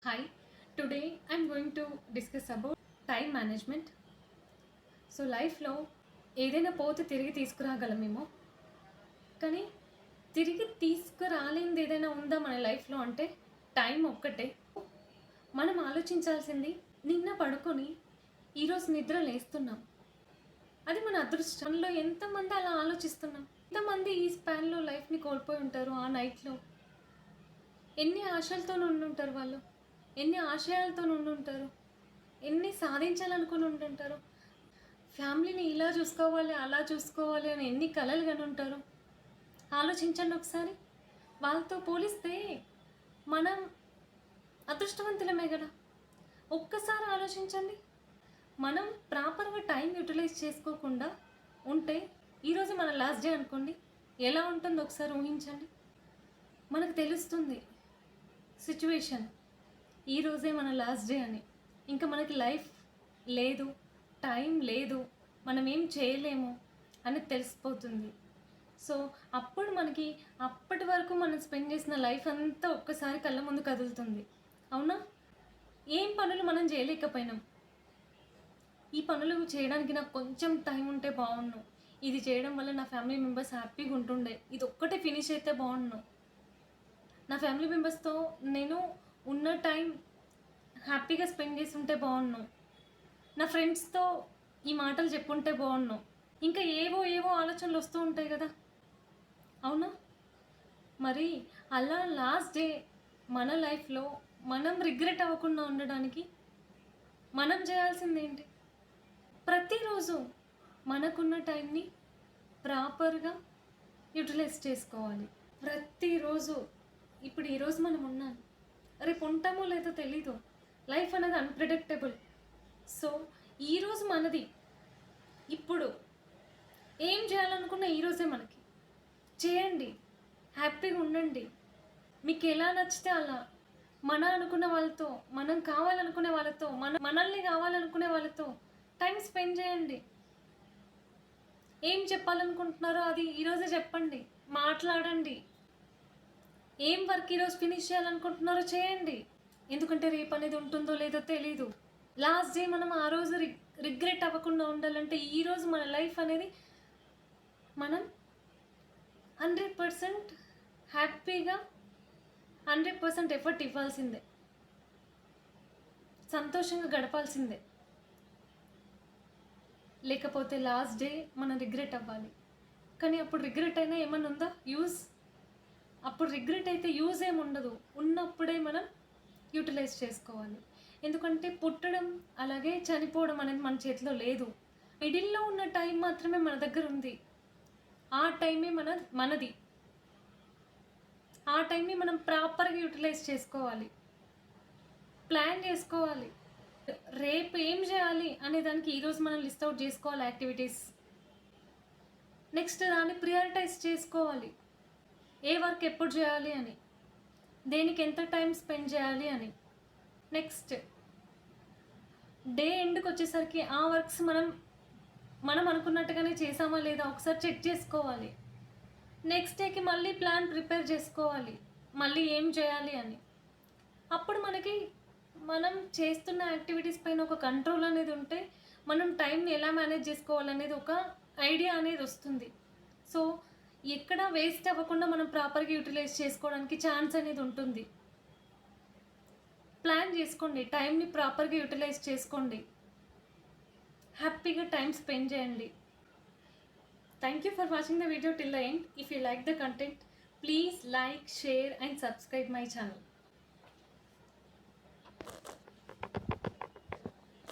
Hi, today I'm going to discuss about time management. So లైఫ్లో ఏదైనా పోతే తిరిగి తీసుకురాగలమేమో, కానీ తిరిగి తీసుకురాలేనిది ఏదైనా ఉందా మన లైఫ్లో అంటే టైం ఒక్కటే. మనం ఆలోచించాల్సింది నిన్న పడుకొని ఈరోజు నిద్ర లేస్తున్నాం, అది మన అదృష్టంలో. ఎంతమంది అలా ఆలోచిస్తున్నాం? ఎంతమంది ఈ స్పాన్లో లైఫ్ని కోల్పోయి ఉంటారు? ఆ నైట్లో ఎన్ని ఆశలతో ఉండుంటారు వాళ్ళు, ఎన్ని ఆశయాలతో ఉండుంటారు, ఎన్ని సాధించాలనుకుని ఉండుంటారు. ఫ్యామిలీని ఇలా చూసుకోవాలి, అలా చూసుకోవాలి అని ఎన్ని కలలు కని ఉంటారు. ఆలోచించండి ఒకసారి. వాళ్ళతో పోలిస్తే మనం అదృష్టవంతులమే కదా. ఒక్కసారి ఆలోచించండి. మనం ప్రాపర్గా టైం యూటిలైజ్ చేసుకోకుండా ఉంటే ఈరోజు మన లాస్ట్ డే అనుకోండి, ఎలా ఉంటుందో ఒకసారి ఊహించండి. మనకు తెలుస్తుంది సిచ్యువేషన్, ఈరోజే మన లాస్ట్ డే అని. ఇంకా మనకి లైఫ్ లేదు, టైం లేదు, మనం ఏం చేయలేము అని తెలిసిపోతుంది. సో అప్పుడు మనకి అప్పటి వరకు మనం స్పెండ్ చేసిన లైఫ్ అంతా ఒక్కసారి కళ్ళ ముందు కదులుతుంది. అవునా? ఏం పనులు మనం చేయలేకపోయినాం. ఈ పనులు చేయడానికి నాకు కొంచెం టైం ఉంటే బాగుండు, ఇది చేయడం వల్ల నా ఫ్యామిలీ మెంబర్స్ హ్యాపీగా ఉంటుండే, ఇది ఒక్కటే ఫినిష్ అయితే బాగుండు, నా ఫ్యామిలీ మెంబర్స్తో నేను ఉన్న టైం హ్యాపీగా స్పెండ్ చేసి ఉంటే బాగుండు, నా ఫ్రెండ్స్తో ఈ మాటలు చెప్పుంటే బాగుండు, ఇంకా ఏవో ఏవో ఆలోచనలు వస్తూ ఉంటాయి కదా. అవునా? మరి అలా లాస్ట్ డే మన లైఫ్లో మనం రిగ్రెట్ అవ్వకుండా ఉండడానికి మనం చేయాల్సింది ఏంటి? ప్రతిరోజు మనకున్న టైంని ప్రాపర్గా యూటిలైజ్ చేసుకోవాలి. ప్రతిరోజు. ఇప్పుడు ఈరోజు మనం ఉన్నాం, రేపు ఉంటామో లేదో తెలీదు. లైఫ్ అనేది అన్ప్రెడిక్టబుల్. సో ఈరోజు మనది. ఇప్పుడు ఏం చేయాలనుకున్న ఈరోజే మనకి చేయండి, హ్యాపీగా ఉండండి. మీకు ఎలా నచ్చితే అలా మన అనుకున్న వాళ్ళతో, మనం కావాలనుకునే వాళ్ళతో, మనల్ని కావాలనుకునే వాళ్ళతో టైం స్పెండ్ చేయండి. ఏం చెప్పాలనుకుంటున్నారో అది ఈరోజే చెప్పండి, మాట్లాడండి. ఏం వర్క్ ఈరోజు ఫినిష్ చేయాలనుకుంటున్నారో చేయండి. ఎందుకంటే రేపు అనేది ఉంటుందో లేదో తెలీదు. లాస్ట్ డే మనం ఆ రోజు రిగ్రెట్ అవ్వకుండా ఉండాలంటే ఈరోజు మన లైఫ్ అనేది మనం 100% హ్యాపీగా 100% ఎఫర్ట్ ఇవ్వాల్సిందే, సంతోషంగా గడపాల్సిందే. లేకపోతే లాస్ట్ డే మనం రిగ్రెట్ అవ్వాలి. కానీ అప్పుడు రిగ్రెట్ అయినా ఏమన్నా ఉందా? యూజ్? అప్పుడు రిగ్రెట్ అయితే యూజ్ ఏమి ఉండదు. ఉన్నప్పుడే మనం యూటిలైజ్ చేసుకోవాలి. ఎందుకంటే పుట్టడం అలాగే చనిపోవడం అనేది మన చేతిలో లేదు. మిడిల్లో ఉన్న టైం మాత్రమే మన దగ్గర ఉంది. ఆ టైమే మనది. ఆ టైంని మనం ప్రాపర్గా యూటిలైజ్ చేసుకోవాలి, ప్లాన్ చేసుకోవాలి. రేపు ఏం చేయాలి అనే దానికి ఈరోజు మనం లిస్ట్ అవుట్ చేసుకోవాలి యాక్టివిటీస్. నెక్స్ట్ దాన్ని ప్రియారిటైజ్ చేసుకోవాలి. ఏ వర్క్ ఎప్పుడు చేయాలి అని, దేనికి ఎంత టైం స్పెండ్ చేయాలి అని. నెక్స్ట్ డే ఎండ్కి వచ్చేసరికి ఆ వర్క్స్ మనం అనుకున్నట్టుగానే చేసామా లేదా ఒకసారి చెక్ చేసుకోవాలి. నెక్స్ట్ డేకి మళ్ళీ ప్లాన్ ప్రిపేర్ చేసుకోవాలి, మళ్ళీ ఏం చేయాలి అని. అప్పుడు మనకి మనం చేస్తున్న యాక్టివిటీస్ పైన ఒక కంట్రోల్ అనేది ఉంటే మనం టైంని ఎలా మేనేజ్ చేసుకోవాలనేది ఒక ఐడియా అనేది వస్తుంది. సో ఎక్కడ వేస్ట్ అవ్వకుండా మనం ప్రాపర్గా యూటిలైజ్ చేసుకోవడానికి ఛాన్స్ అనేది ఉంటుంది. ప్లాన్ చేసుకోండి, టైంని ప్రాపర్గా యూటిలైజ్ చేసుకోండి, హ్యాపీగా టైం స్పెండ్ చేయండి. Thank you for watching the video till the end. If you like the content, please like, share and subscribe my channel.